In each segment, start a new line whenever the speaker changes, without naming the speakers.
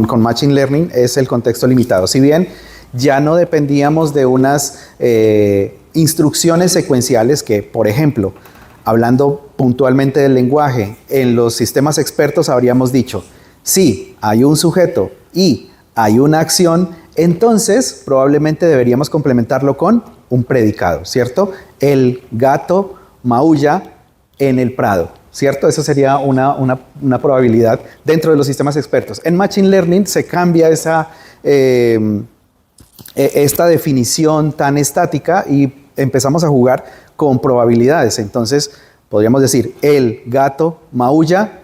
con Machine Learning es el contexto limitado. Si bien ya no dependíamos de unas instrucciones secuenciales que, por ejemplo, hablando puntualmente del lenguaje, en los sistemas expertos habríamos dicho, si hay un sujeto y hay una acción, entonces probablemente deberíamos complementarlo con un predicado, ¿cierto? El gato maulla en el prado, ¿cierto? Eso sería una probabilidad dentro de los sistemas expertos. En Machine Learning se cambia esta definición tan estática y empezamos a jugar con probabilidades. Entonces, podríamos decir, el gato maulla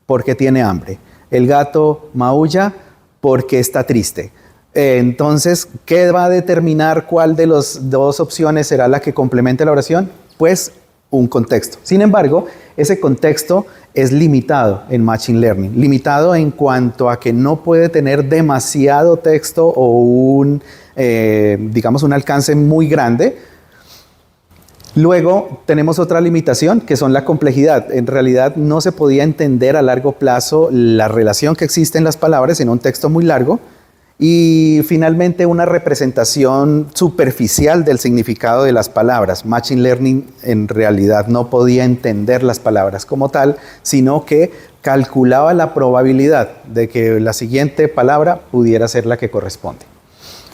porque tiene hambre. El gato maulla porque está triste. Entonces, ¿qué va a determinar cuál de las dos opciones será la que complemente la oración? Pues un contexto. Sin embargo, ese contexto es limitado en Machine Learning. Limitado en cuanto a que no puede tener demasiado texto o digamos, un alcance muy grande. Luego tenemos otra limitación que son la complejidad. En realidad no se podía entender a largo plazo la relación que existe en las palabras en un texto muy largo. Y finalmente una representación superficial del significado de las palabras. Machine Learning en realidad no podía entender las palabras como tal, sino que calculaba la probabilidad de que la siguiente palabra pudiera ser la que corresponde.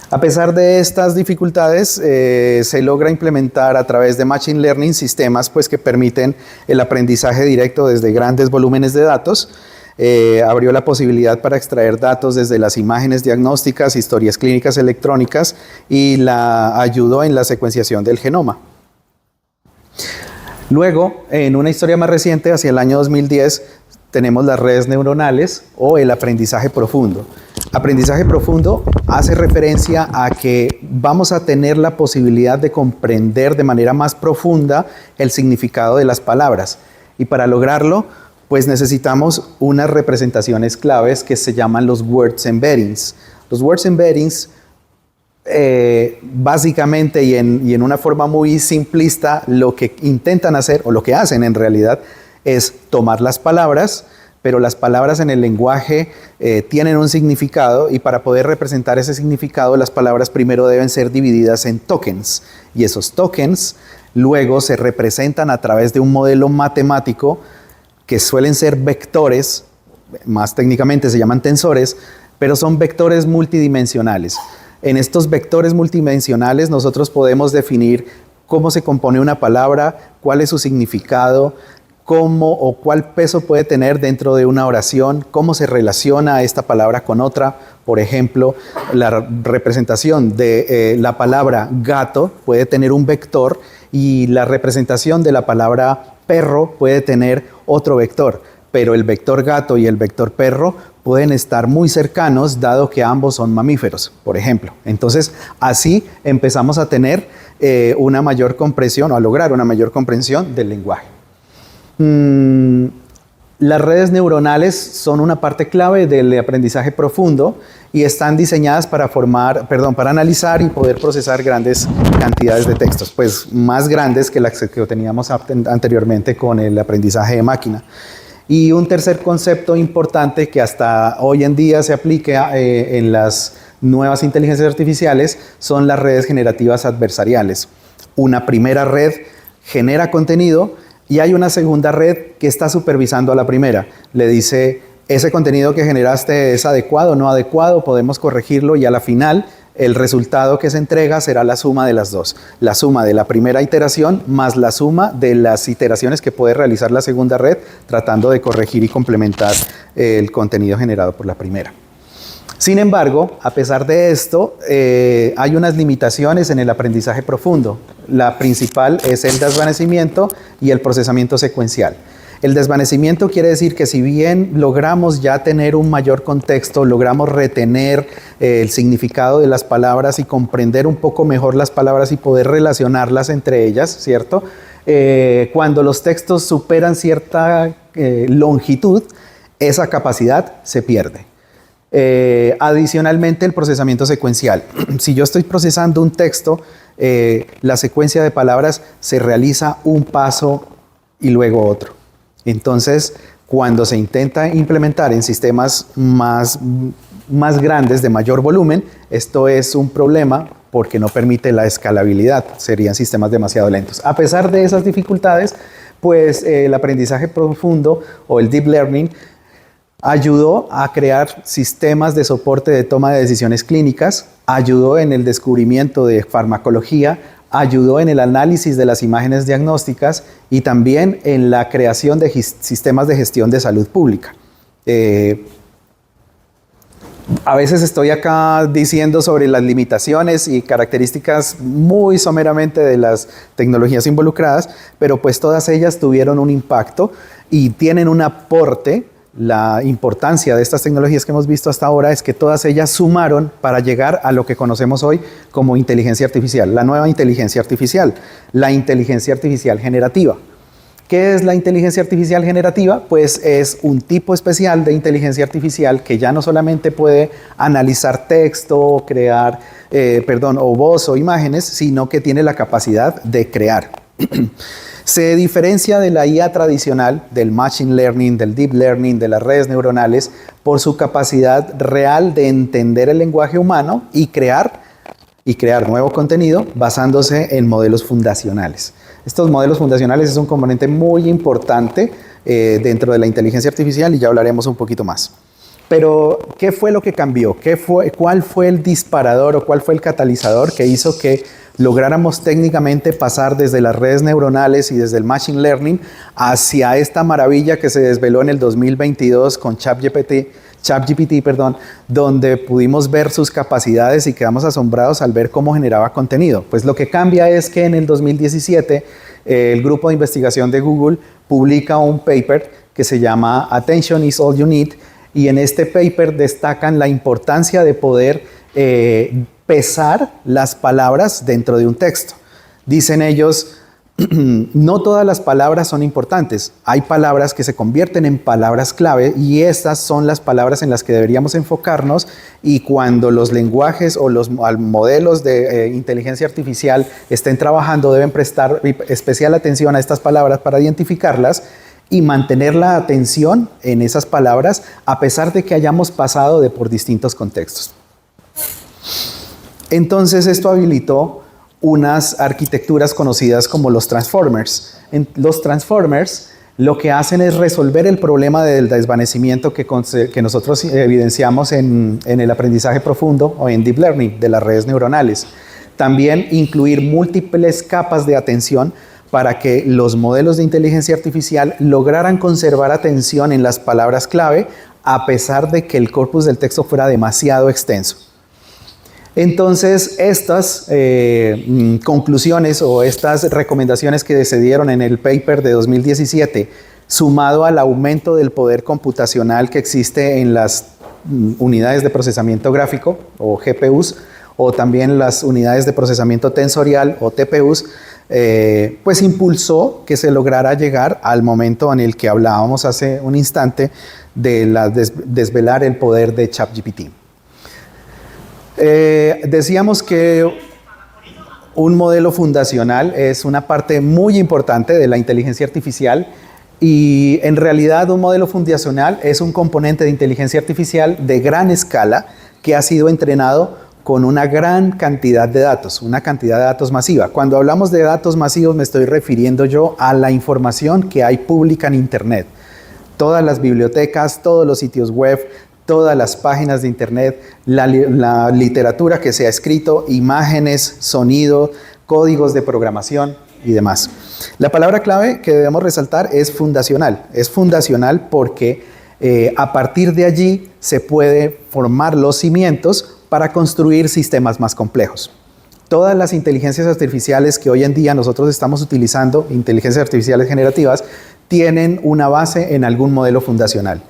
A pesar de estas dificultades, se logra implementar a través de Machine Learning sistemas pues, que permiten el aprendizaje directo desde grandes volúmenes de datos. Abrió la posibilidad para extraer datos desde las imágenes diagnósticas, historias clínicas electrónicas y la ayudó en la secuenciación del genoma. Luego, en una historia más reciente, hacia el año 2010, tenemos las redes neuronales o el aprendizaje profundo. Aprendizaje profundo hace referencia a que vamos a tener la posibilidad de comprender de manera más profunda el significado de las palabras. Y para lograrlo, pues necesitamos unas representaciones claves que se llaman los Words Embeddings. Los Words Embeddings, básicamente y en una forma muy simplista, lo que intentan hacer, o lo que hacen en realidad, es tomar las palabras, pero las palabras en el lenguaje tienen un significado y para poder representar ese significado, las palabras primero deben ser divididas en tokens. Y esos tokens luego se representan a través de un modelo matemático que suelen ser vectores, más técnicamente se llaman tensores, pero son vectores multidimensionales. En estos vectores multidimensionales nosotros podemos definir cómo se compone una palabra, cuál es su significado, cómo o cuál peso puede tener dentro de una oración, cómo se relaciona esta palabra con otra. Por ejemplo, la representación de la palabra gato puede tener un vector y la representación de la palabra perro puede tener otro vector, pero el vector gato y el vector perro pueden estar muy cercanos dado que ambos son mamíferos, por ejemplo. Entonces, así empezamos a tener una mayor comprensión o a lograr una mayor comprensión del lenguaje. Las redes neuronales son una parte clave del aprendizaje profundo y están diseñadas para analizar y poder procesar grandes cantidades de textos, pues más grandes que las que teníamos anteriormente con el aprendizaje de máquina. Y un tercer concepto importante que hasta hoy en día se aplica en las nuevas inteligencias artificiales son las redes generativas adversariales. Una primera red genera contenido y hay una segunda red que está supervisando a la primera. Le dice, ese contenido que generaste es adecuado o no adecuado, podemos corregirlo y a la final el resultado que se entrega será la suma de las dos. La suma de la primera iteración más la suma de las iteraciones que puede realizar la segunda red tratando de corregir y complementar el contenido generado por la primera. Sin embargo, a pesar de esto, hay unas limitaciones en el aprendizaje profundo. La principal es el desvanecimiento y el procesamiento secuencial. El desvanecimiento quiere decir que si bien logramos ya tener un mayor contexto, logramos retener el significado de las palabras y comprender un poco mejor las palabras y poder relacionarlas entre ellas, ¿cierto? Cuando los textos superan cierta longitud, esa capacidad se pierde. Adicionalmente, el procesamiento secuencial. Si yo estoy procesando un texto, la secuencia de palabras se realiza un paso y luego otro. Entonces, cuando se intenta implementar en sistemas más más grandes, de mayor volumen, esto es un problema porque no permite la escalabilidad, serían sistemas demasiado lentos. A pesar de esas dificultades, pues el aprendizaje profundo o el deep learning ayudó a crear sistemas de soporte de toma de decisiones clínicas, ayudó en el descubrimiento de farmacología, ayudó en el análisis de las imágenes diagnósticas y también en la creación de sistemas de gestión de salud pública. A veces estoy acá diciendo sobre las limitaciones y características muy someramente de las tecnologías involucradas, pero pues todas ellas tuvieron un impacto y tienen un aporte. La importancia de estas tecnologías que hemos visto hasta ahora es que todas ellas sumaron para llegar a lo que conocemos hoy como inteligencia artificial, la nueva inteligencia artificial, la inteligencia artificial generativa. ¿Qué es la inteligencia artificial generativa? Pues es un tipo especial de inteligencia artificial que ya no solamente puede analizar texto, crear, o voz o imágenes, sino que tiene la capacidad de crear. Se diferencia de la IA tradicional, del machine learning, del deep learning, de las redes neuronales, por su capacidad real de entender el lenguaje humano y crear nuevo contenido basándose en modelos fundacionales. Estos modelos fundacionales es un componente muy importante dentro de la inteligencia artificial y ya hablaremos un poquito más. Pero, ¿qué fue lo que cambió? ¿Cuál fue el disparador o cuál fue el catalizador que hizo que lográramos técnicamente pasar desde las redes neuronales y desde el machine learning hacia esta maravilla que se desveló en el 2022 con ChatGPT, donde pudimos ver sus capacidades y quedamos asombrados al ver cómo generaba contenido? Pues lo que cambia es que en el 2017 el grupo de investigación de Google publica un paper que se llama Attention is All You Need, y en este paper destacan la importancia de poder pesar las palabras dentro de un texto. Dicen ellos, no todas las palabras son importantes. Hay palabras que se convierten en palabras clave y estas son las palabras en las que deberíamos enfocarnos, y cuando los lenguajes o los modelos de inteligencia artificial estén trabajando deben prestar especial atención a estas palabras para identificarlas y mantener la atención en esas palabras a pesar de que hayamos pasado por distintos contextos. Entonces esto habilitó unas arquitecturas conocidas como los transformers. Los transformers lo que hacen es resolver el problema del desvanecimiento que nosotros evidenciamos en el aprendizaje profundo o en deep learning de las redes neuronales. También incluir múltiples capas de atención para que los modelos de inteligencia artificial lograran conservar atención en las palabras clave a pesar de que el corpus del texto fuera demasiado extenso. Entonces, estas conclusiones o estas recomendaciones que se dieron en el paper de 2017, sumado al aumento del poder computacional que existe en las unidades de procesamiento gráfico o GPUs, o también las unidades de procesamiento tensorial o TPUs, pues impulsó que se lograra llegar al momento en el que hablábamos hace un instante de desvelar el poder de ChatGPT. Decíamos que un modelo fundacional es una parte muy importante de la inteligencia artificial, y en realidad un modelo fundacional es un componente de inteligencia artificial de gran escala que ha sido entrenado con una gran cantidad de datos, una cantidad de datos masiva. Cuando hablamos de datos masivos me estoy refiriendo yo a la información que hay pública en Internet. Todas las bibliotecas, todos los sitios web, todas las páginas de Internet, la literatura que se ha escrito, imágenes, sonido, códigos de programación y demás. La palabra clave que debemos resaltar es fundacional. Es fundacional porque a partir de allí se puede formar los cimientos para construir sistemas más complejos. Todas las inteligencias artificiales que hoy en día nosotros estamos utilizando, inteligencias artificiales generativas, tienen una base en algún modelo fundacional.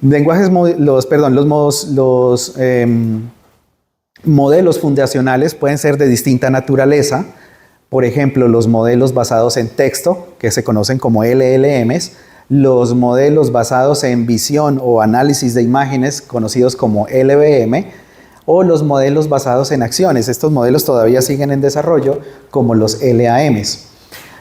Los modelos fundacionales pueden ser de distinta naturaleza. Por ejemplo, los modelos basados en texto, que se conocen como LLMs, los modelos basados en visión o análisis de imágenes, conocidos como LBM, o los modelos basados en acciones. Estos modelos todavía siguen en desarrollo, como los LAMs.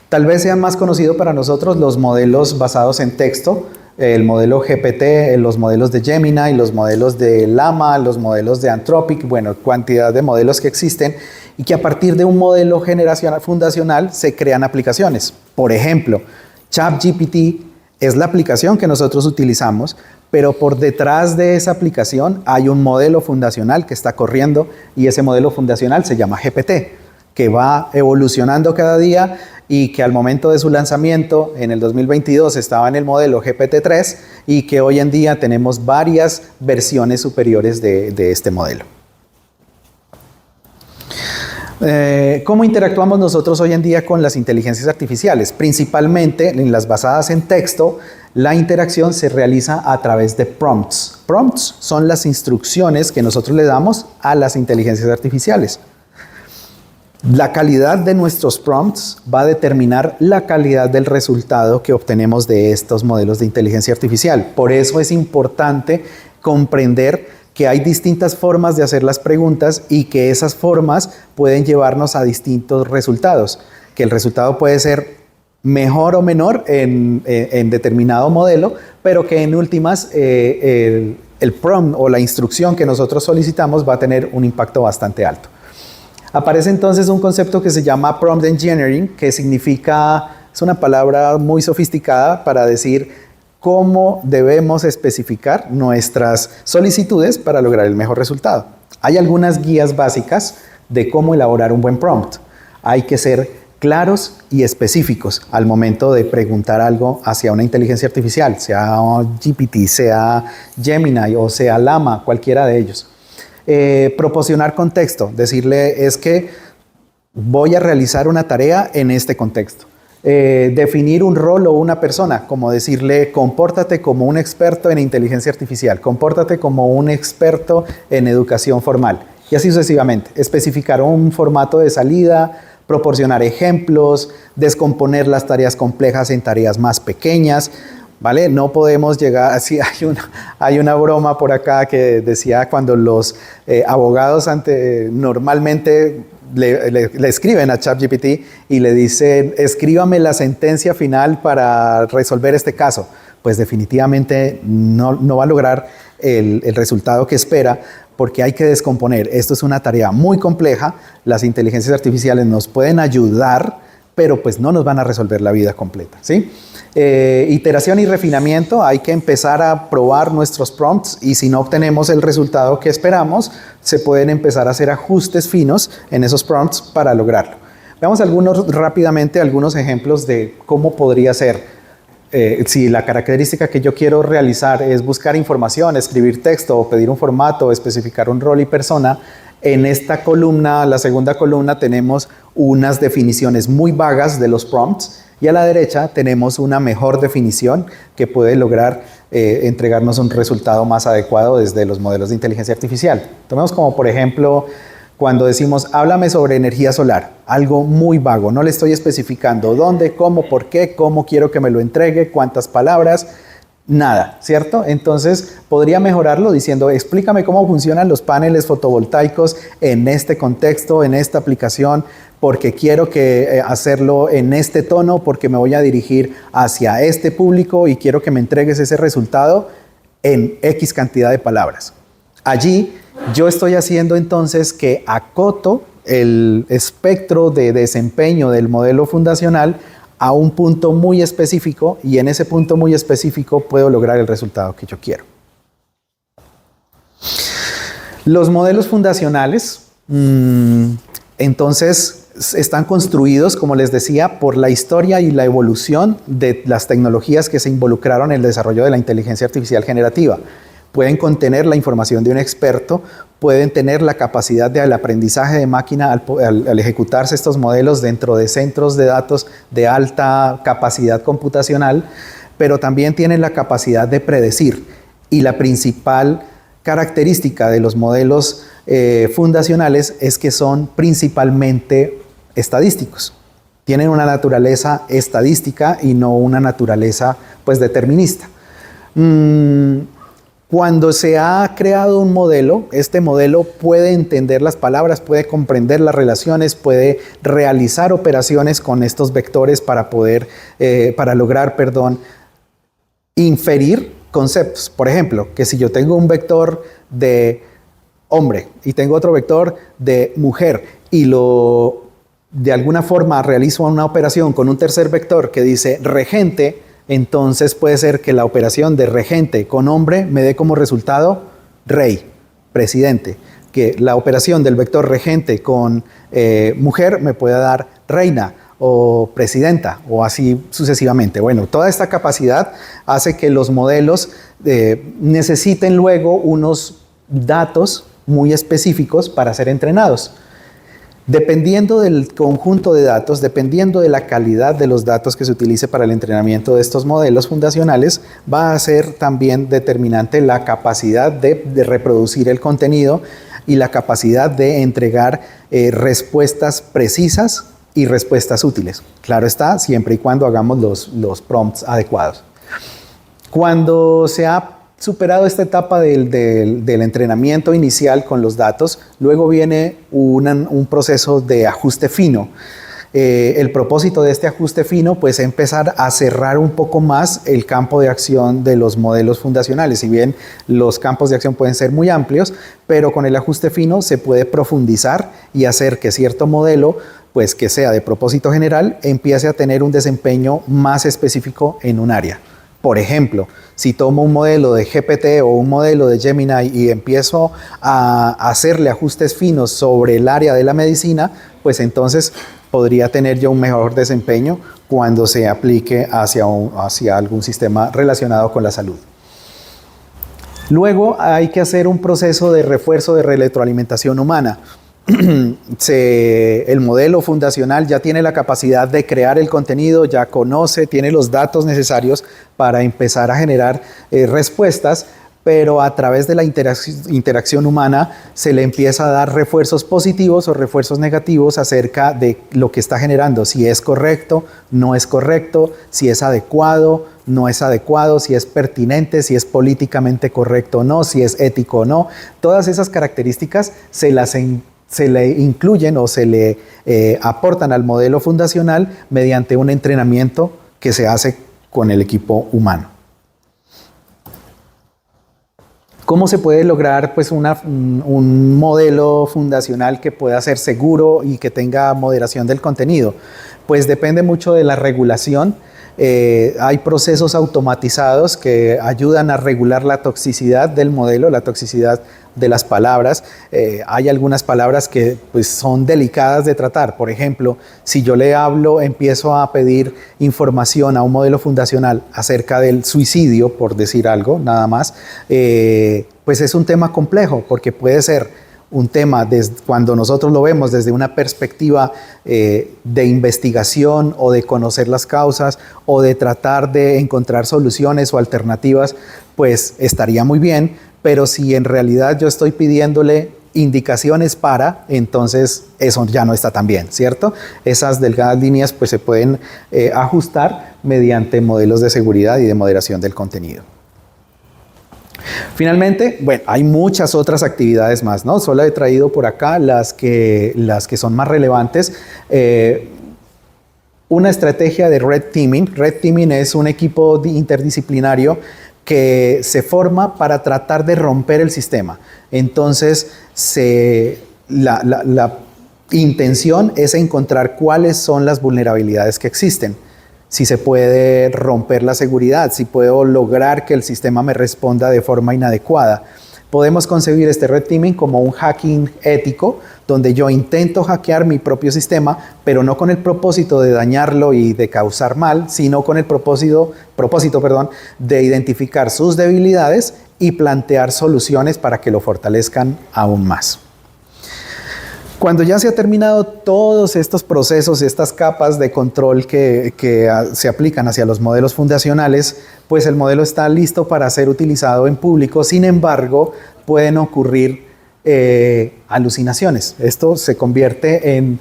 Tal vez sean más conocidos para nosotros los modelos basados en texto, el modelo GPT, los modelos de Gemini, los modelos de Llama, los modelos de Anthropic, bueno, cantidad de modelos que existen y que a partir de un modelo generacional fundacional se crean aplicaciones. Por ejemplo, ChatGPT es la aplicación que nosotros utilizamos, pero por detrás de esa aplicación hay un modelo fundacional que está corriendo y ese modelo fundacional se llama GPT, que va evolucionando cada día y que al momento de su lanzamiento en el 2022 estaba en el modelo GPT-3 y que hoy en día tenemos varias versiones superiores de este modelo. ¿Cómo interactuamos nosotros hoy en día con las inteligencias artificiales? Principalmente en las basadas en texto, la interacción se realiza a través de prompts. Prompts son las instrucciones que nosotros le damos a las inteligencias artificiales. La calidad de nuestros prompts va a determinar la calidad del resultado que obtenemos de estos modelos de inteligencia artificial. Por eso es importante comprender que hay distintas formas de hacer las preguntas y que esas formas pueden llevarnos a distintos resultados. Que el resultado puede ser mejor o menor en determinado modelo, pero que en últimas el prompt o la instrucción que nosotros solicitamos va a tener un impacto bastante alto. Aparece entonces un concepto que se llama prompt engineering, que significa, es una palabra muy sofisticada para decir cómo debemos especificar nuestras solicitudes para lograr el mejor resultado. Hay algunas guías básicas de cómo elaborar un buen prompt. Hay que ser claros y específicos al momento de preguntar algo hacia una inteligencia artificial, sea GPT, sea Gemini o sea Llama, cualquiera de ellos. Proporcionar contexto, decirle es que voy a realizar una tarea en este contexto. Definir un rol o una persona, como decirle compórtate como un experto en inteligencia artificial, compórtate como un experto en educación formal y así sucesivamente. Especificar un formato de salida, proporcionar ejemplos, descomponer las tareas complejas en tareas más pequeñas. ¿Vale? No podemos llegar, así hay una broma por acá que decía cuando los abogados normalmente le escriben a ChatGPT y le dicen, escríbame la sentencia final para resolver este caso. Pues definitivamente no va a lograr el resultado que espera porque hay que descomponer. Esto es una tarea muy compleja, las inteligencias artificiales nos pueden ayudar, pero pues no nos van a resolver la vida completa, ¿sí? Iteración y refinamiento, hay que empezar a probar nuestros prompts y si no obtenemos el resultado que esperamos, se pueden empezar a hacer ajustes finos en esos prompts para lograrlo. Veamos rápidamente algunos ejemplos de cómo podría ser. Si la característica que yo quiero realizar es buscar información, escribir texto o pedir un formato, especificar un rol y persona, en esta columna, la segunda columna, tenemos unas definiciones muy vagas de los prompts y a la derecha tenemos una mejor definición que puede lograr entregarnos un resultado más adecuado desde los modelos de inteligencia artificial. Tomemos como por ejemplo cuando decimos háblame sobre energía solar, algo muy vago, no le estoy especificando dónde, cómo, por qué, cómo quiero que me lo entregue, cuántas palabras, nada, ¿cierto? Entonces podría mejorarlo diciendo explícame cómo funcionan los paneles fotovoltaicos en este contexto, en esta aplicación, porque quiero hacerlo en este tono, porque me voy a dirigir hacia este público y quiero que me entregues ese resultado en X cantidad de palabras. Allí yo estoy haciendo entonces que acoto el espectro de desempeño del modelo fundacional a un punto muy específico y en ese punto muy específico puedo lograr el resultado que yo quiero. Los modelos fundacionales, entonces, están construidos, como les decía, por la historia y la evolución de las tecnologías que se involucraron en el desarrollo de la inteligencia artificial generativa. Pueden contener la información de un experto, pueden tener la capacidad del aprendizaje de máquina al ejecutarse estos modelos dentro de centros de datos de alta capacidad computacional, pero también tienen la capacidad de predecir. Y la principal característica de los modelos fundacionales es que son principalmente estadísticos. Tienen una naturaleza estadística y no una naturaleza pues determinista. Cuando se ha creado un modelo, este modelo puede entender las palabras, puede comprender las relaciones, puede realizar operaciones con estos vectores para lograr inferir conceptos. Por ejemplo, que si yo tengo un vector de hombre y tengo otro vector de mujer y de alguna forma realizo una operación con un tercer vector que dice regente, entonces puede ser que la operación de regente con hombre me dé como resultado rey, presidente. Que la operación del vector regente con mujer me pueda dar reina o presidenta o así sucesivamente. Bueno, toda esta capacidad hace que los modelos necesiten luego unos datos muy específicos para ser entrenados. Dependiendo del conjunto de datos, dependiendo de la calidad de los datos que se utilice para el entrenamiento de estos modelos fundacionales, va a ser también determinante la capacidad de reproducir el contenido y la capacidad de entregar respuestas precisas y respuestas útiles. Claro está, siempre y cuando hagamos los prompts adecuados. Cuando se ha superado esta etapa del entrenamiento inicial con los datos, luego viene un proceso de ajuste fino. El propósito de este ajuste fino pues es empezar a cerrar un poco más el campo de acción de los modelos fundacionales. Si bien los campos de acción pueden ser muy amplios, pero con el ajuste fino se puede profundizar y hacer que cierto modelo, pues que sea de propósito general, empiece a tener un desempeño más específico en un área. Por ejemplo, si tomo un modelo de GPT o un modelo de Gemini y empiezo a hacerle ajustes finos sobre el área de la medicina, pues entonces podría tener yo un mejor desempeño cuando se aplique hacia algún sistema relacionado con la salud. Luego hay que hacer un proceso de refuerzo de retroalimentación humana. El modelo fundacional ya tiene la capacidad de crear el contenido, ya conoce, tiene los datos necesarios para empezar a generar respuestas, pero a través de la interacción humana se le empieza a dar refuerzos positivos o refuerzos negativos acerca de lo que está generando, si es correcto, no es correcto, si es adecuado, no es adecuado, si es pertinente, si es políticamente correcto o no, si es ético o no. Todas esas características se le incluyen o se le aportan al modelo fundacional mediante un entrenamiento que se hace con el equipo humano. ¿Cómo se puede lograr pues, un modelo fundacional que pueda ser seguro y que tenga moderación del contenido? Pues depende mucho de la regulación. Hay procesos automatizados que ayudan a regular la toxicidad del modelo, la toxicidad de las palabras. Hay algunas palabras que pues, son delicadas de tratar. Por ejemplo, si yo le hablo, empiezo a pedir información a un modelo fundacional acerca del suicidio, por decir algo, nada más, pues es un tema complejo porque puede ser un tema cuando nosotros lo vemos desde una perspectiva de investigación o de conocer las causas o de tratar de encontrar soluciones o alternativas, pues estaría muy bien, pero si en realidad yo estoy pidiéndole indicaciones entonces eso ya no está tan bien, ¿cierto? Esas delgadas líneas pues se pueden ajustar mediante modelos de seguridad y de moderación del contenido. Finalmente, bueno, hay muchas otras actividades más, ¿no? Solo he traído por acá las que son más relevantes. Una estrategia de Red Teaming. Red Teaming es un equipo interdisciplinario que se forma para tratar de romper el sistema. Entonces, la intención es encontrar cuáles son las vulnerabilidades que existen. Si se puede romper la seguridad, si puedo lograr que el sistema me responda de forma inadecuada. Podemos concebir este red teaming como un hacking ético, donde yo intento hackear mi propio sistema, pero no con el propósito de dañarlo y de causar mal, sino con el propósito, de identificar sus debilidades y plantear soluciones para que lo fortalezcan aún más. Cuando ya se ha terminado todos estos procesos, estas capas de control que se aplican hacia los modelos fundacionales, pues el modelo está listo para ser utilizado en público. Sin embargo, pueden ocurrir alucinaciones. Esto se convierte en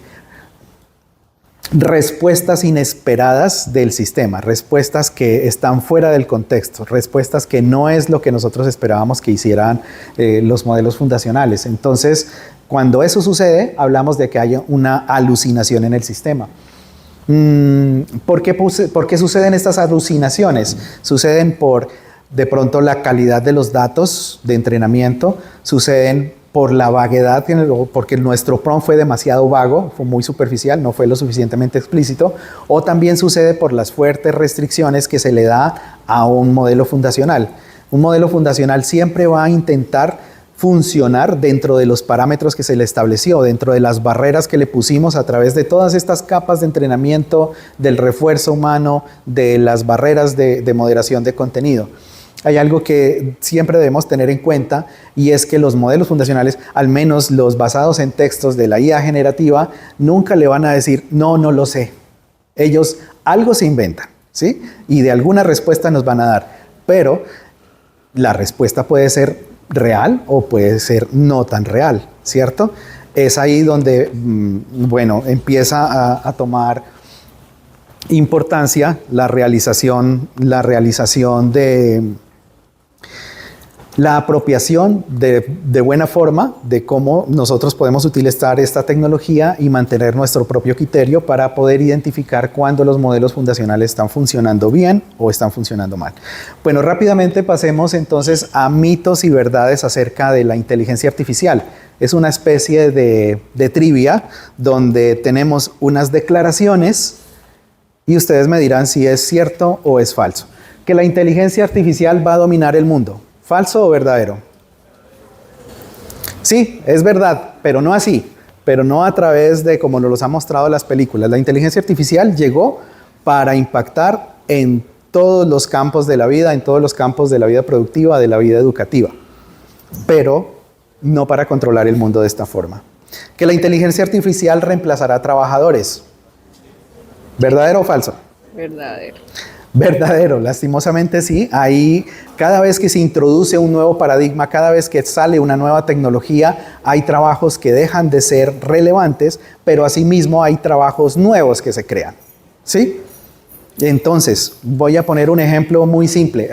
respuestas inesperadas del sistema, respuestas que están fuera del contexto, respuestas que no es lo que nosotros esperábamos que hicieran los modelos fundacionales. Entonces, cuando eso sucede, hablamos de que haya una alucinación en el sistema. ¿Por qué suceden estas alucinaciones? Suceden por, de pronto, la calidad de los datos de entrenamiento, suceden por la vaguedad, porque nuestro prompt fue demasiado vago, fue muy superficial, no fue lo suficientemente explícito, o también sucede por las fuertes restricciones que se le da a un modelo fundacional. Un modelo fundacional siempre va a intentar funcionar dentro de los parámetros que se le estableció, dentro de las barreras que le pusimos a través de todas estas capas de entrenamiento, del refuerzo humano, de las barreras de moderación de contenido. Hay algo que siempre debemos tener en cuenta y es que los modelos fundacionales, al menos los basados en textos de la IA generativa, nunca le van a decir, no, no lo sé. Ellos algo se inventan, ¿sí? Y de alguna respuesta nos van a dar, pero la respuesta puede ser real o puede ser no tan real, ¿cierto? Es ahí donde, bueno, empieza a tomar importancia la realización de la apropiación de buena forma de cómo nosotros podemos utilizar esta tecnología y mantener nuestro propio criterio para poder identificar cuándo los modelos fundacionales están funcionando bien o están funcionando mal. Bueno, rápidamente pasemos entonces a mitos y verdades acerca de la inteligencia artificial. Es una especie de trivia donde tenemos unas declaraciones y ustedes me dirán si es cierto o es falso. Que la inteligencia artificial va a dominar el mundo. ¿Falso o verdadero? Sí, es verdad, pero no así, pero no a través de como nos los ha mostrado las películas. La inteligencia artificial llegó para impactar en todos los campos de la vida, en todos los campos de la vida productiva, de la vida educativa, pero no para controlar el mundo de esta forma. Que la inteligencia artificial reemplazará trabajadores. ¿Verdadero o falso?
Verdadero.
Verdadero, lastimosamente sí. Ahí, cada vez que se introduce un nuevo paradigma, cada vez que sale una nueva tecnología, hay trabajos que dejan de ser relevantes, pero asimismo hay trabajos nuevos que se crean, ¿sí? Entonces, voy a poner un ejemplo muy simple.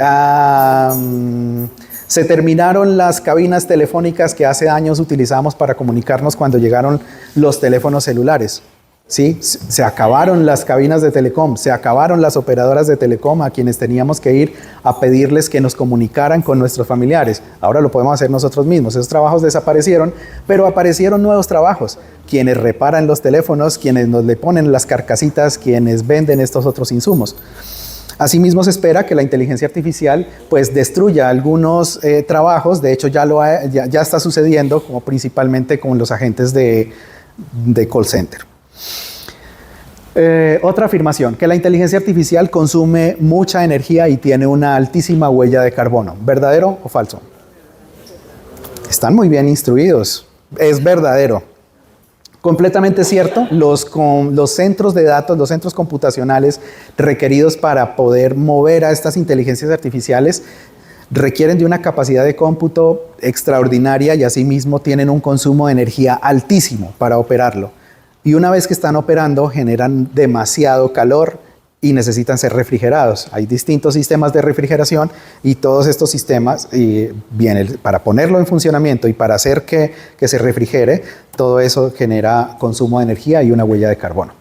Se terminaron las cabinas telefónicas que hace años utilizábamos para comunicarnos cuando llegaron los teléfonos celulares. ¿Sí? Se acabaron las cabinas de telecom, se acabaron las operadoras de telecom a quienes teníamos que ir a pedirles que nos comunicaran con nuestros familiares. Ahora lo podemos hacer nosotros mismos. Esos trabajos desaparecieron, pero aparecieron nuevos trabajos. Quienes reparan los teléfonos, quienes nos le ponen las carcasitas, quienes venden estos otros insumos. Asimismo se espera que la inteligencia artificial pues destruya algunos trabajos. De hecho ya está sucediendo, como principalmente con los agentes de call center. Otra afirmación, que la inteligencia artificial consume mucha energía y tiene una altísima huella de carbono. ¿Verdadero o falso? Están muy bien instruidos. Es verdadero. Completamente cierto. Los centros de datos, los centros computacionales requeridos para poder mover a estas inteligencias artificiales requieren de una capacidad de cómputo extraordinaria y asimismo tienen un consumo de energía altísimo para operarlo. Y una vez que están operando, generan demasiado calor y necesitan ser refrigerados. Hay distintos sistemas de refrigeración y todos estos sistemas, para ponerlo en funcionamiento y para hacer que se refrigere, todo eso genera consumo de energía y una huella de carbono.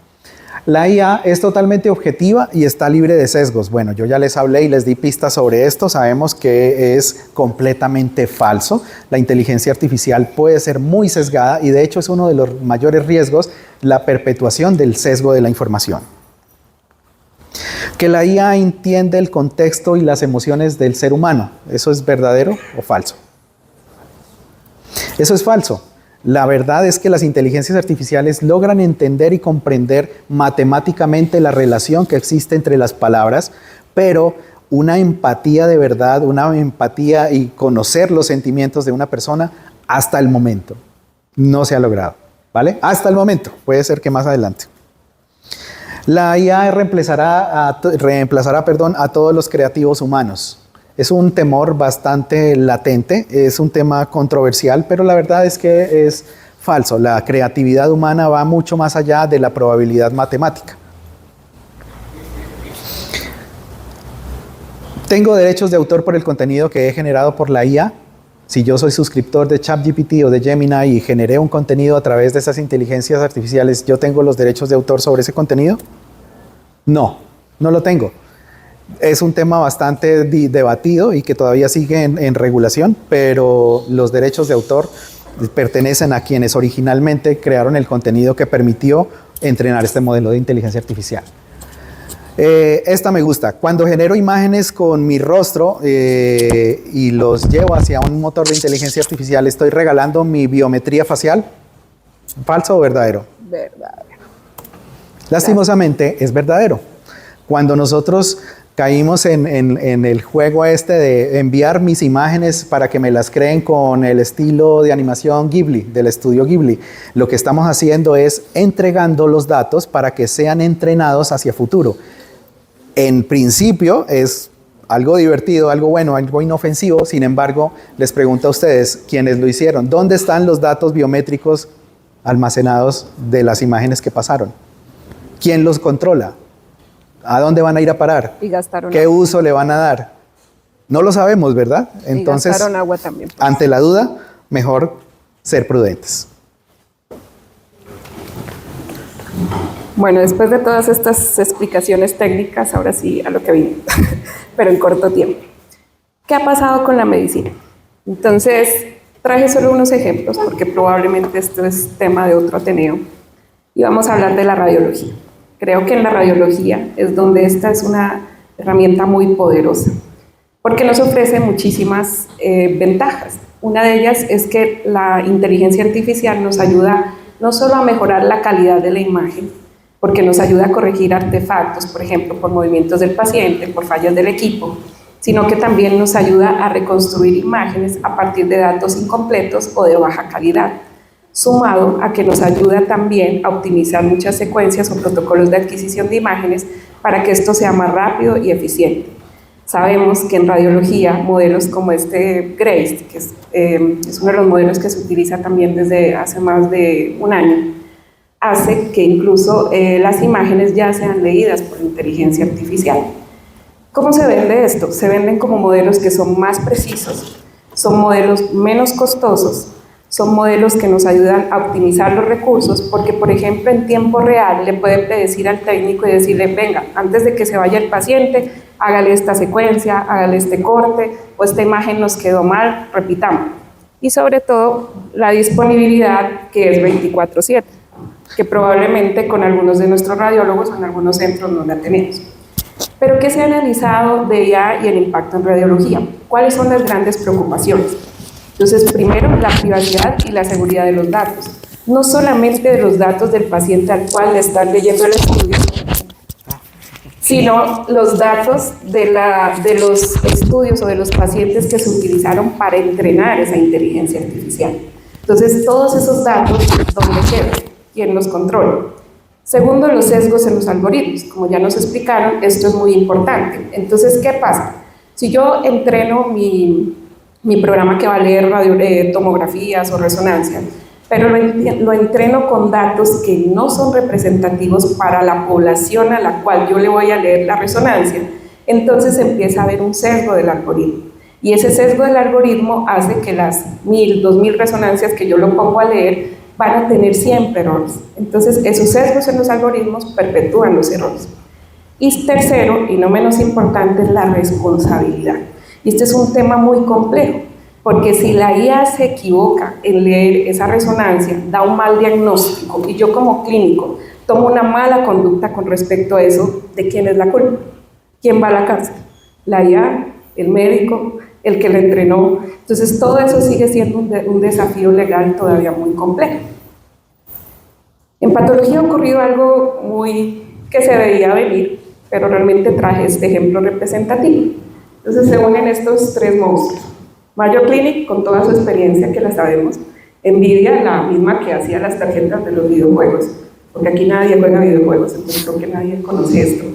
La IA es totalmente objetiva y está libre de sesgos. Bueno, yo ya les hablé y les di pistas sobre esto. Sabemos que es completamente falso. La inteligencia artificial puede ser muy sesgada y de hecho es uno de los mayores riesgos, la perpetuación del sesgo de la información. Que la IA entiende el contexto y las emociones del ser humano. ¿Eso es verdadero o falso? Eso es falso. La verdad es que las inteligencias artificiales logran entender y comprender matemáticamente la relación que existe entre las palabras, pero una empatía de verdad, una empatía y conocer los sentimientos de una persona hasta el momento no se ha logrado, ¿vale? Hasta el momento, puede ser que más adelante. La IA reemplazará a todos los creativos humanos. Es un temor bastante latente, es un tema controversial, pero la verdad es que es falso. La creatividad humana va mucho más allá de la probabilidad matemática. ¿Tengo derechos de autor por el contenido que he generado por la IA? Si yo soy suscriptor de ChatGPT o de Gemini y generé un contenido a través de esas inteligencias artificiales, ¿yo tengo los derechos de autor sobre ese contenido? No, no lo tengo. Es un tema bastante debatido y que todavía sigue en regulación, pero los derechos de autor pertenecen a quienes originalmente crearon el contenido que permitió entrenar este modelo de inteligencia artificial. Esta me gusta. Cuando genero imágenes con mi rostro y los llevo hacia un motor de inteligencia artificial, ¿estoy regalando mi biometría facial? ¿Falso o verdadero?
Verdadero.
Lastimosamente es verdadero. Cuando nosotros caímos en el juego este de enviar mis imágenes para que me las creen con el estilo de animación Ghibli, del estudio Ghibli, lo que estamos haciendo es entregando los datos para que sean entrenados hacia futuro. En principio es algo divertido, algo bueno, algo inofensivo. Sin embargo, les pregunto a ustedes, quienes lo hicieron, ¿dónde están los datos biométricos almacenados de las imágenes que pasaron? ¿Quién los controla? ¿A dónde van a ir a parar?
Y gastaron
¿Qué uso le van a dar? No lo sabemos, ¿verdad? Entonces,
y gastaron agua también. Pues.
Ante la duda, mejor ser prudentes.
Bueno, después de todas estas explicaciones técnicas, ahora sí a lo que vine, pero en corto tiempo. ¿Qué ha pasado con la medicina? Entonces, traje solo unos ejemplos, porque probablemente esto es tema de otro Ateneo, y vamos a hablar de la radiología. Creo que en la radiología es donde esta es una herramienta muy poderosa, porque nos ofrece muchísimas ventajas. Una de ellas es que la inteligencia artificial nos ayuda no solo a mejorar la calidad de la imagen, porque nos ayuda a corregir artefactos, por ejemplo, por movimientos del paciente, por fallas del equipo, sino que también nos ayuda a reconstruir imágenes a partir de datos incompletos o de baja calidad, sumado a que nos ayuda también a optimizar muchas secuencias o protocolos de adquisición de imágenes para que esto sea más rápido y eficiente. Sabemos que en radiología, modelos como este GRACE, que es uno de los modelos que se utiliza también desde hace más de un año, hace que incluso las imágenes ya sean leídas por inteligencia artificial. ¿Cómo se vende esto? Se venden como modelos que son más precisos, son modelos menos costosos, son modelos que nos ayudan a optimizar los recursos, porque, por ejemplo, en tiempo real le puede predecir al técnico y decirle, venga, antes de que se vaya el paciente, hágale esta secuencia, hágale este corte, o esta imagen nos quedó mal, repitamos. Y sobre todo, la disponibilidad que es 24/7, que probablemente con algunos de nuestros radiólogos o en algunos centros no la tenemos. Pero ¿qué se ha analizado de IA y el impacto en radiología? ¿Cuáles son las grandes preocupaciones? Entonces, primero, la privacidad y la seguridad de los datos. No solamente de los datos del paciente al cual le están leyendo el estudio, sino los datos de los estudios o de los pacientes que se utilizaron para entrenar esa inteligencia artificial. Entonces, todos esos datos, ¿dónde quedan? ¿Quién los controla? Segundo, los sesgos en los algoritmos. Como ya nos explicaron, esto es muy importante. Entonces, ¿qué pasa? Si yo entreno mi programa que va a leer tomografías o resonancias, pero lo entreno con datos que no son representativos para la población a la cual yo le voy a leer la resonancia, entonces empieza a haber un sesgo del algoritmo. Y ese sesgo del algoritmo hace que las 1000, 2000 resonancias que yo lo pongo a leer van a tener siempre errores. Entonces, esos sesgos en los algoritmos perpetúan los errores. Y tercero, y no menos importante, es la responsabilidad. Y este es un tema muy complejo, porque si la IA se equivoca en leer esa resonancia, da un mal diagnóstico, y yo como clínico tomo una mala conducta con respecto a eso, ¿de quién es la culpa? ¿Quién va a la cárcel? ¿La IA? ¿El médico? ¿El que le entrenó? Entonces todo eso sigue siendo un desafío legal todavía muy complejo. En patología ha ocurrido algo que se veía venir, pero realmente traje este ejemplo representativo. Entonces se unen estos tres monstruos. Mayo Clinic, con toda su experiencia, que la sabemos. Nvidia, la misma que hacía las tarjetas de los videojuegos, porque aquí nadie juega videojuegos, entonces creo que nadie conoce esto.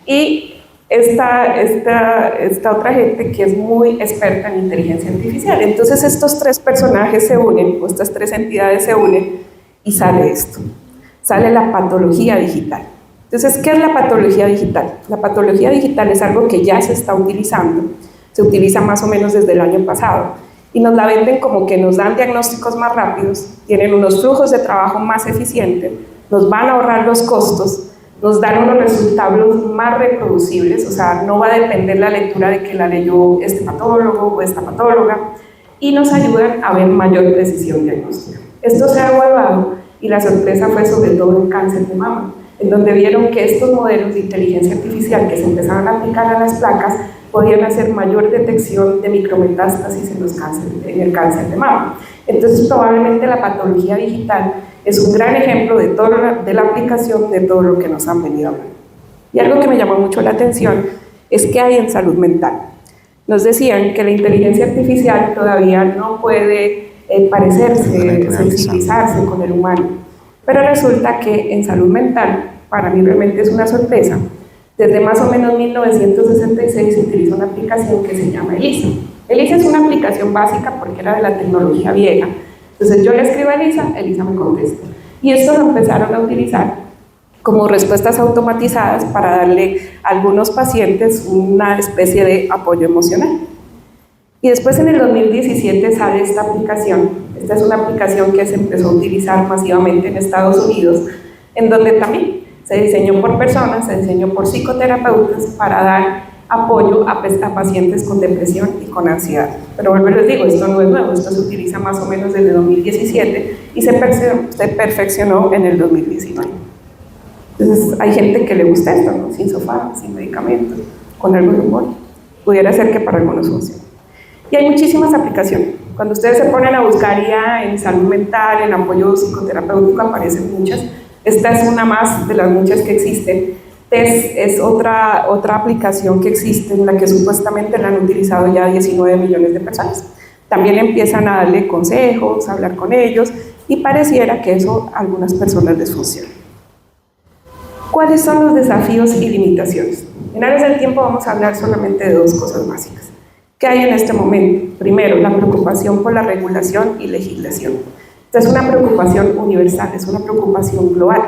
Y esta otra gente que es muy experta en inteligencia artificial. Entonces estos tres personajes se unen, o estas tres entidades se unen, y sale esto. Sale la patología digital. Entonces, ¿qué es la patología digital? La patología digital es algo que ya se está utilizando, se utiliza más o menos desde el año pasado, y nos la venden como que nos dan diagnósticos más rápidos, tienen unos flujos de trabajo más eficientes, nos van a ahorrar los costos, nos dan unos resultados más reproducibles, o sea, no va a depender la lectura de que la leyó este patólogo o esta patóloga, y nos ayudan a ver mayor precisión diagnóstica. Esto se ha evaluado y la sorpresa fue sobre todo en cáncer de mama, en donde vieron que estos modelos de inteligencia artificial que se empezaron a aplicar a las placas podían hacer mayor detección de micrometástasis en el cáncer de mama. Entonces, probablemente la patología digital es un gran ejemplo de la aplicación de todo lo que nos han venido hablando. Y algo que me llamó mucho la atención es que hay en salud mental. Nos decían que la inteligencia artificial todavía no puede parecerse, sensibilizarse con el humano, pero resulta que en salud mental, para mí realmente es una sorpresa, desde más o menos 1966 se utiliza una aplicación que se llama ELISA. ELISA es una aplicación básica porque era de la tecnología vieja. Entonces yo le escribo a ELISA me contesta. Y esto lo empezaron a utilizar como respuestas automatizadas para darle a algunos pacientes una especie de apoyo emocional. Y después en el 2017 sale esta aplicación. Esta es una aplicación que se empezó a utilizar masivamente en Estados Unidos, en donde también se diseñó por personas, se diseñó por psicoterapeutas para dar apoyo a pacientes con depresión y con ansiedad. Pero vuelvo y les digo, esto no es nuevo, esto se utiliza más o menos desde 2017 y se perfeccionó en el 2019. Entonces hay gente que le gusta esto, ¿no? Sin sofá, sin medicamentos, con algo de humor. Pudiera ser que para algunos funcione. Y hay muchísimas aplicaciones. Cuando ustedes se ponen a buscar ya en salud mental, en apoyo psicoterapéutico, aparecen muchas. Esta es una más de las muchas que existen. TESS es otra aplicación que existe en la que supuestamente la han utilizado ya 19 millones de personas. También empiezan a darle consejos, a hablar con ellos y pareciera que eso a algunas personas les funciona. ¿Cuáles son los desafíos y limitaciones? En áreas del tiempo vamos a hablar solamente de dos cosas básicas. ¿Qué hay en este momento? Primero, la preocupación por la regulación y legislación. Esta es una preocupación universal, es una preocupación global.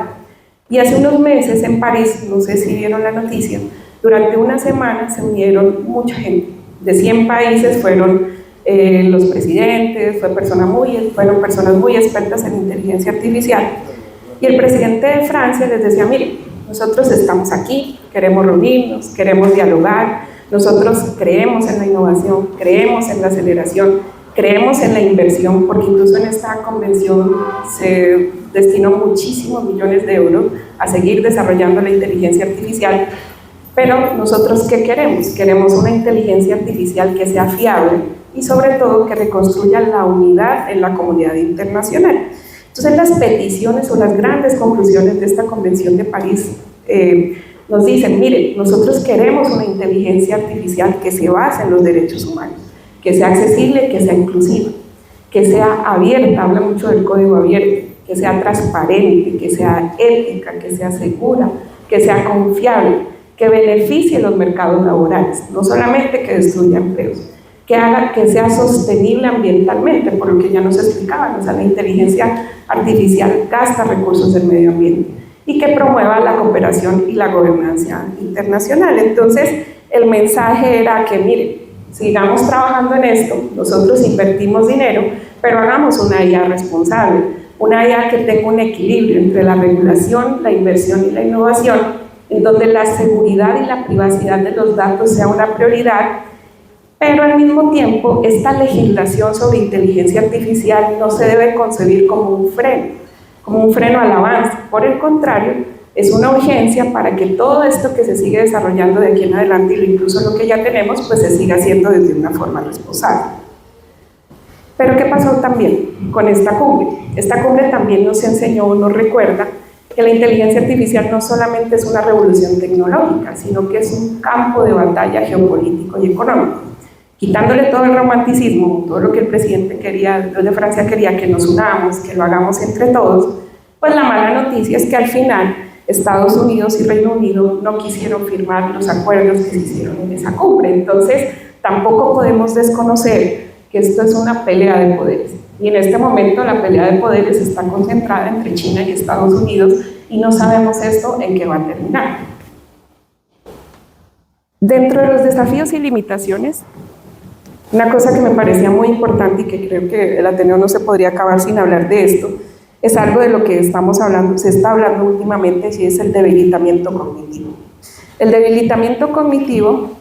Y hace unos meses en París, no sé si vieron la noticia, durante una semana se unieron mucha gente. De 100 países fueron los presidentes, fueron personas muy expertas en inteligencia artificial. Y el presidente de Francia les decía, miren, nosotros estamos aquí, queremos reunirnos, queremos dialogar, nosotros creemos en la innovación, creemos en la aceleración, creemos en la inversión, porque incluso en esta convención se destinó muchísimos millones de euros a seguir desarrollando la inteligencia artificial, pero nosotros ¿qué queremos? Queremos una inteligencia artificial que sea fiable y sobre todo que reconstruya la unidad en la comunidad internacional. Entonces las peticiones o las grandes conclusiones de esta convención de París nos dicen, miren, nosotros queremos una inteligencia artificial que se base en los derechos humanos, que sea accesible, que sea inclusiva, que sea abierta, habla mucho del código abierto, que sea transparente, que sea ética, que sea segura, que sea confiable, que beneficie los mercados laborales, no solamente que destruya empleos, que haga que sea sostenible ambientalmente, por lo que ya nos explicaban, o sea, la inteligencia artificial gasta recursos del medio ambiente y que promueva la cooperación y la gobernanza internacional. Entonces, el mensaje era que, miren, sigamos trabajando en esto, nosotros invertimos dinero, pero hagamos una IA responsable, una IA que tenga un equilibrio entre la regulación, la inversión y la innovación, en donde la seguridad y la privacidad de los datos sea una prioridad, pero al mismo tiempo esta legislación sobre inteligencia artificial no se debe concebir como un freno al avance. Por el contrario, es una urgencia para que todo esto que se sigue desarrollando de aquí en adelante, y incluso lo que ya tenemos, pues se siga haciendo desde una forma responsable. Pero ¿qué pasó también con esta cumbre? Esta cumbre también nos enseñó, nos recuerda que la inteligencia artificial no solamente es una revolución tecnológica, sino que es un campo de batalla geopolítico y económico. Quitándole todo el romanticismo, todo lo que el presidente de Francia quería, que nos unamos, que lo hagamos entre todos, pues la mala noticia es que al final Estados Unidos y Reino Unido no quisieron firmar los acuerdos que se hicieron en esa cumbre. Entonces, tampoco podemos desconocer que esto es una pelea de poderes. Y en este momento la pelea de poderes está concentrada entre China y Estados Unidos y no sabemos esto en qué va a terminar. Dentro de los desafíos y limitaciones, una cosa que me parecía muy importante y que creo que el Ateneo no se podría acabar sin hablar de esto, es algo de lo que estamos hablando, se está hablando últimamente, y es el debilitamiento cognitivo. El debilitamiento cognitivo,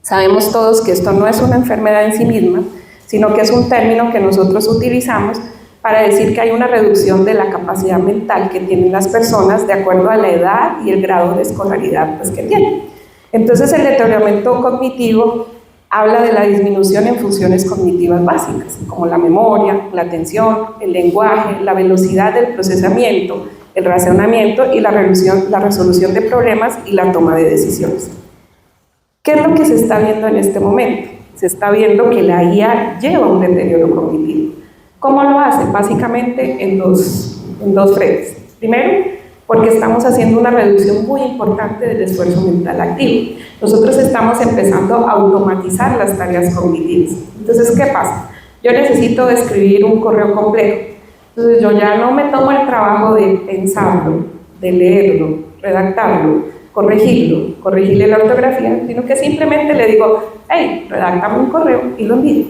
sabemos todos que esto no es una enfermedad en sí misma, sino que es un término que nosotros utilizamos para decir que hay una reducción de la capacidad mental que tienen las personas de acuerdo a la edad y el grado de escolaridad pues, que tienen. Entonces el deterioramiento cognitivo habla de la disminución en funciones cognitivas básicas, como la memoria, la atención, el lenguaje, la velocidad del procesamiento, el razonamiento y la resolución de problemas y la toma de decisiones. ¿Qué es lo que se está viendo en este momento? Se está viendo que la IA lleva un deterioro cognitivo. ¿Cómo lo hace? Básicamente en dos frentes. Primero, porque estamos haciendo una reducción muy importante del esfuerzo mental activo. Nosotros estamos empezando a automatizar las tareas cognitivas. Entonces, ¿qué pasa? Yo necesito escribir un correo complejo. Entonces, yo ya no me tomo el trabajo de pensarlo, de leerlo, redactarlo, corregirle la ortografía, sino que simplemente le digo, hey, redáctame un correo y lo envío.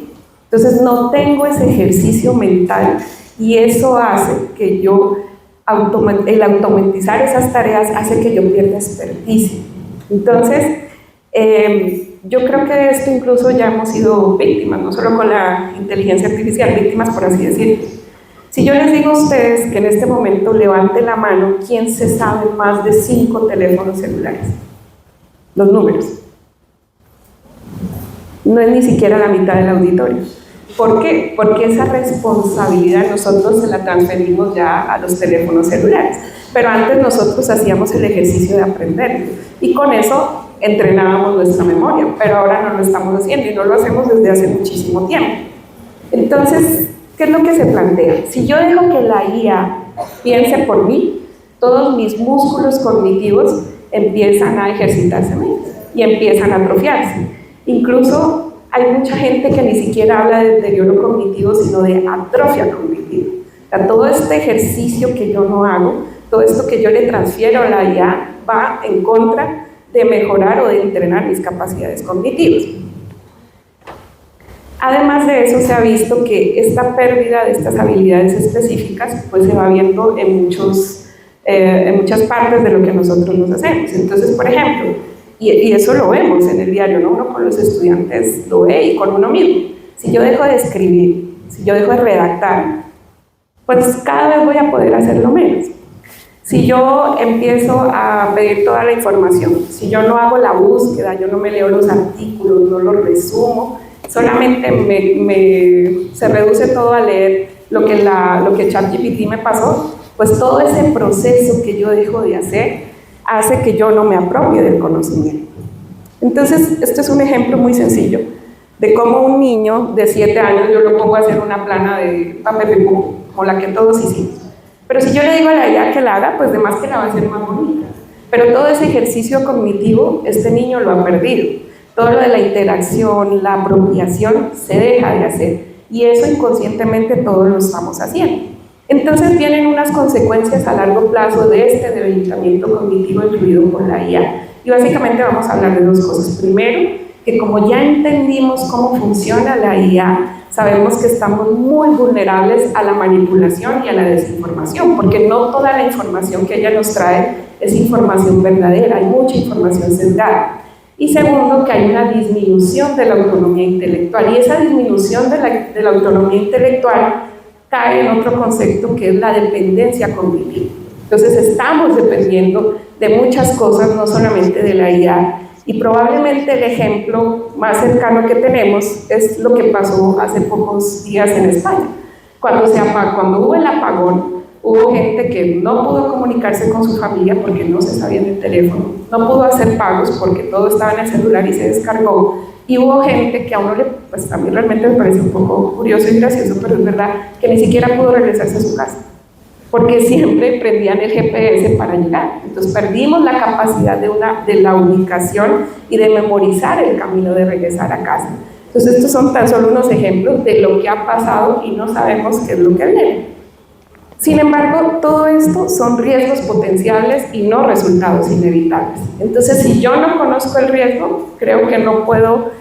Entonces, no tengo ese ejercicio mental y eso hace que el automatizar esas tareas hace que yo pierda experticia. Entonces, yo creo que de esto incluso ya hemos sido víctimas, no solo con la inteligencia artificial, víctimas por así decirlo. Si yo les digo a ustedes que en este momento levante la mano, ¿quién se sabe más de 5 teléfonos celulares? Los números. No es ni siquiera la mitad del auditorio. ¿Por qué? Porque esa responsabilidad nosotros se la transferimos ya a los teléfonos celulares. Pero antes nosotros hacíamos el ejercicio de aprender y con eso entrenábamos nuestra memoria, pero ahora no lo estamos haciendo y no lo hacemos desde hace muchísimo tiempo. Entonces, ¿qué es lo que se plantea? Si yo dejo que la IA piense por mí, todos mis músculos cognitivos empiezan a ejercitarse menos y empiezan a atrofiarse. Incluso hay mucha gente que ni siquiera habla de deterioro cognitivo, sino de atrofia cognitiva. O sea, todo este ejercicio que yo no hago, todo esto que yo le transfiero a la IA, va en contra de mejorar o de entrenar mis capacidades cognitivas. Además de eso, se ha visto que esta pérdida de estas habilidades específicas pues se va viendo en muchas partes de lo que nosotros nos hacemos. Entonces, por ejemplo, y eso lo vemos en el diario, ¿no? Uno con los estudiantes lo ve y con uno mismo. Si yo dejo de escribir, si yo dejo de redactar, pues cada vez voy a poder hacerlo menos. Si yo empiezo a pedir toda la información, si yo no hago la búsqueda, yo no me leo los artículos, no los resumo, solamente se reduce todo a leer lo que ChatGPT me pasó, pues todo ese proceso que yo dejo de hacer hace que yo no me apropie del conocimiento. Entonces, este es un ejemplo muy sencillo de cómo un niño de 7 años yo lo pongo a hacer una plana de papel como la que todos hicimos. Pero si yo le digo a la IA que la haga, pues de más que la va a hacer más bonita. Pero todo ese ejercicio cognitivo, este niño lo ha perdido. Todo lo de la interacción, la apropiación, se deja de hacer. Y eso inconscientemente todos lo estamos haciendo. Entonces vienen unas consecuencias a largo plazo de este debilitamiento cognitivo incluido por la IA. Y básicamente vamos a hablar de 2 cosas. Primero, que como ya entendimos cómo funciona la IA, sabemos que estamos muy vulnerables a la manipulación y a la desinformación, porque no toda la información que ella nos trae es información verdadera, hay mucha información sesgada. Y segundo, que hay una disminución de la autonomía intelectual, y esa disminución de la autonomía intelectual cae en otro concepto que es la dependencia cognitiva. Entonces estamos dependiendo de muchas cosas, no solamente de la IA, y probablemente el ejemplo más cercano que tenemos es lo que pasó hace pocos días en España. Cuando hubo el apagón, hubo gente que no pudo comunicarse con su familia porque no se sabía del teléfono, no pudo hacer pagos porque todo estaba en el celular y se descargó, y hubo gente que a uno pues a mí realmente me parece un poco curioso y gracioso, pero es verdad, que ni siquiera pudo regresarse a su casa, porque siempre prendían el GPS para llegar. Entonces perdimos la capacidad de la ubicación y de memorizar el camino de regresar a casa. Entonces estos son tan solo unos ejemplos de lo que ha pasado y no sabemos qué es lo que viene. Sin embargo, todo esto son riesgos potenciales y no resultados inevitables. Entonces, si yo no conozco el riesgo, creo que no puedo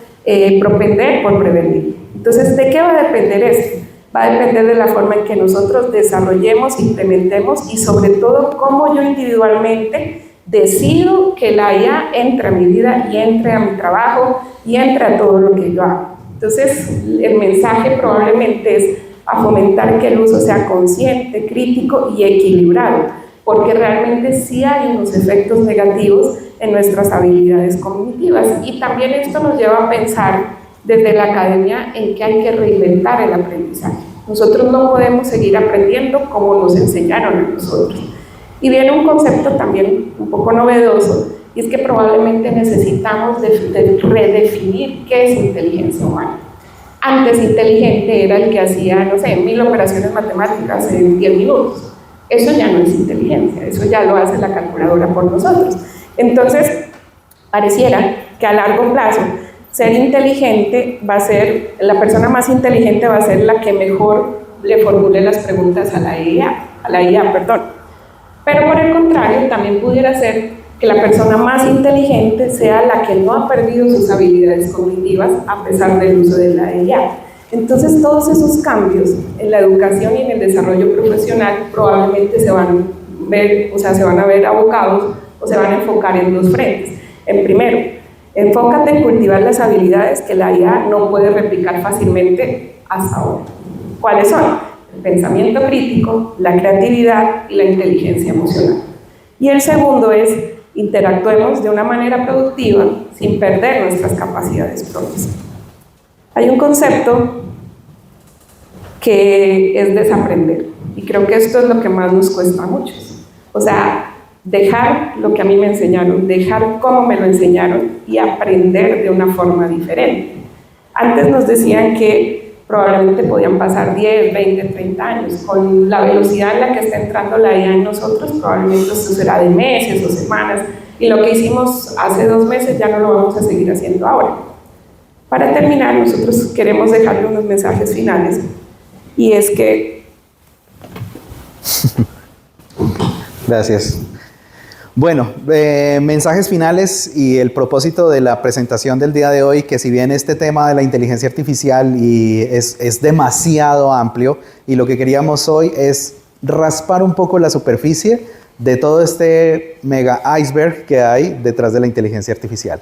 propender por prevenir. Entonces, ¿de qué va a depender esto? va a depender de la forma en que nosotros desarrollemos, implementemos y sobre todo cómo yo individualmente decido que la IA entre a mi vida y entre a mi trabajo y entre a todo lo que yo hago. Entonces, el mensaje probablemente es a fomentar que el uso sea consciente, crítico y equilibrado, porque realmente sí hay unos efectos negativos en nuestras habilidades cognitivas. Y también esto nos lleva a pensar desde la academia en que hay que reinventar el aprendizaje. Nosotros no podemos seguir aprendiendo como nos enseñaron a nosotros. Y viene un concepto también un poco novedoso, y es que probablemente necesitamos redefinir qué es inteligencia humana. Antes inteligente era el que hacía, no sé, 1000 operaciones matemáticas en 10 minutos. Eso ya no es inteligencia, eso ya lo hace la calculadora por nosotros. Entonces, pareciera que a largo plazo, ser inteligente va a ser, la persona más inteligente va a ser la que mejor le formule las preguntas a la IA, Pero por el contrario, también pudiera ser que la persona más inteligente sea la que no ha perdido sus habilidades cognitivas a pesar del uso de la IA. Entonces, todos esos cambios en la educación y en el desarrollo profesional probablemente se van a ver abocados o se van a enfocar en dos frentes. En primero, enfócate en cultivar las habilidades que la IA no puede replicar fácilmente hasta ahora. ¿Cuáles son? El pensamiento crítico, la creatividad y la inteligencia emocional. Y el segundo es, interactuemos de una manera productiva sin perder nuestras capacidades propias. Hay un concepto que es desaprender, y creo que esto es lo que más nos cuesta a muchos. O sea, dejar lo que a mí me enseñaron, dejar cómo me lo enseñaron y aprender de una forma diferente. Antes nos decían que probablemente podían pasar 10, 20, 30 años. Con la velocidad en la que está entrando la IA en nosotros, probablemente esto será de meses o semanas, y lo que hicimos hace 2 meses ya no lo vamos a seguir haciendo ahora. Para terminar, nosotros queremos dejarle unos mensajes finales, y es que...
Gracias. Bueno, mensajes finales y el propósito de la presentación del día de hoy, que si bien este tema de la inteligencia artificial es demasiado amplio, y lo que queríamos hoy es raspar un poco la superficie de todo este mega iceberg que hay detrás de la inteligencia artificial.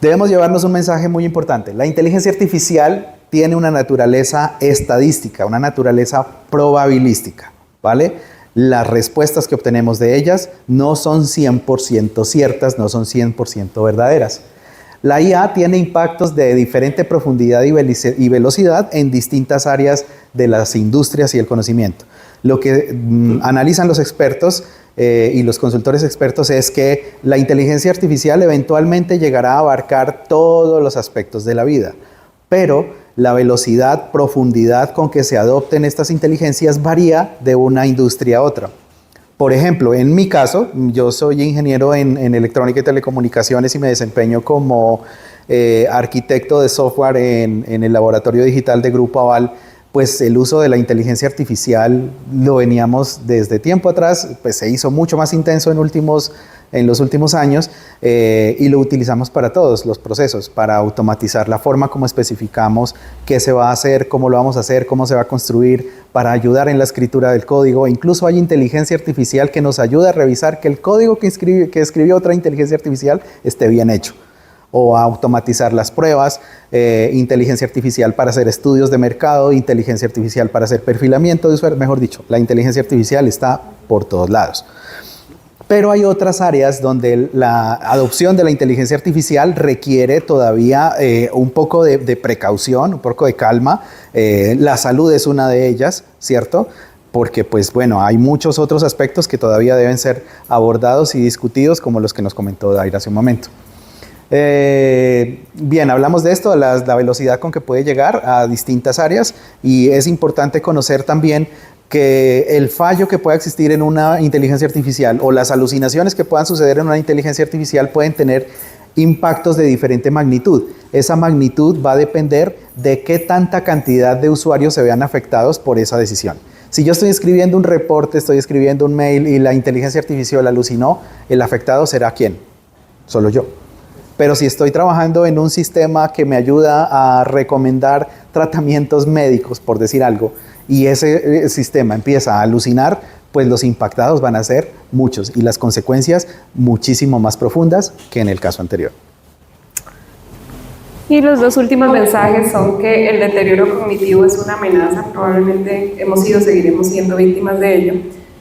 Debemos llevarnos un mensaje muy importante. La inteligencia artificial tiene una naturaleza estadística, una naturaleza probabilística, ¿vale? Las respuestas que obtenemos de ellas no son 100% ciertas, no son 100% verdaderas. La IA tiene impactos de diferente profundidad y velocidad en distintas áreas de las industrias y el conocimiento. Lo que analizan los expertos y los consultores expertos es que la inteligencia artificial eventualmente llegará a abarcar todos los aspectos de la vida, pero la velocidad, profundidad con que se adopten estas inteligencias varía de una industria a otra. Por ejemplo, en mi caso, yo soy ingeniero en electrónica y telecomunicaciones y me desempeño como arquitecto de software en el laboratorio digital de Grupo Aval. Pues el uso de la inteligencia artificial lo veníamos desde tiempo atrás, pues se hizo mucho más intenso en los últimos años y lo utilizamos para todos los procesos, para automatizar la forma como especificamos qué se va a hacer, cómo lo vamos a hacer, cómo se va a construir, para ayudar en la escritura del código. Incluso hay inteligencia artificial que nos ayuda a revisar que el código que escribió otra inteligencia artificial esté bien hecho, o a automatizar las pruebas, inteligencia artificial para hacer estudios de mercado, inteligencia artificial para hacer perfilamiento de usuario. Mejor dicho, la inteligencia artificial está por todos lados. Pero hay otras áreas donde la adopción de la inteligencia artificial requiere todavía un poco de precaución, un poco de calma. La salud es una de ellas, ¿cierto? Porque, pues bueno, hay muchos otros aspectos que todavía deben ser abordados y discutidos, como los que nos comentó Daira hace un momento. Bien, hablamos de esto, la velocidad con que puede llegar a distintas áreas, y es importante conocer también que el fallo que pueda existir en una inteligencia artificial o las alucinaciones que puedan suceder en una inteligencia artificial pueden tener impactos de diferente magnitud. Esa magnitud va a depender de qué tanta cantidad de usuarios se vean afectados por esa decisión. Si yo estoy escribiendo un reporte, estoy escribiendo un mail y la inteligencia artificial alucinó, el afectado será ¿quién? Solo yo. Pero si estoy trabajando en un sistema que me ayuda a recomendar tratamientos médicos, por decir algo, y ese sistema empieza a alucinar, pues los impactados van a ser muchos y las consecuencias muchísimo más profundas que en el caso anterior.
Y los dos últimos mensajes son que el deterioro cognitivo es una amenaza, probablemente hemos sido, seguiremos siendo víctimas de ello,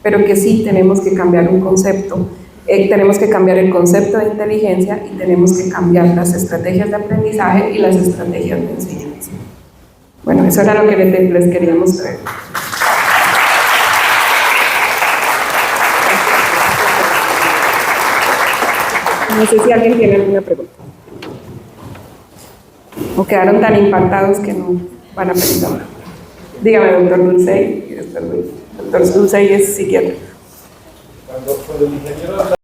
pero que sí tenemos que cambiar un concepto, tenemos que cambiar el concepto de inteligencia y tenemos que cambiar las estrategias de aprendizaje y las estrategias de enseñanza. Bueno, eso era lo que les quería mostrar. No sé si alguien tiene alguna pregunta. O quedaron tan impactados que no van a preguntar. Dígame, doctor Dulcey. Doctor Dulcey es psiquiatra.
Cuando el ingeniero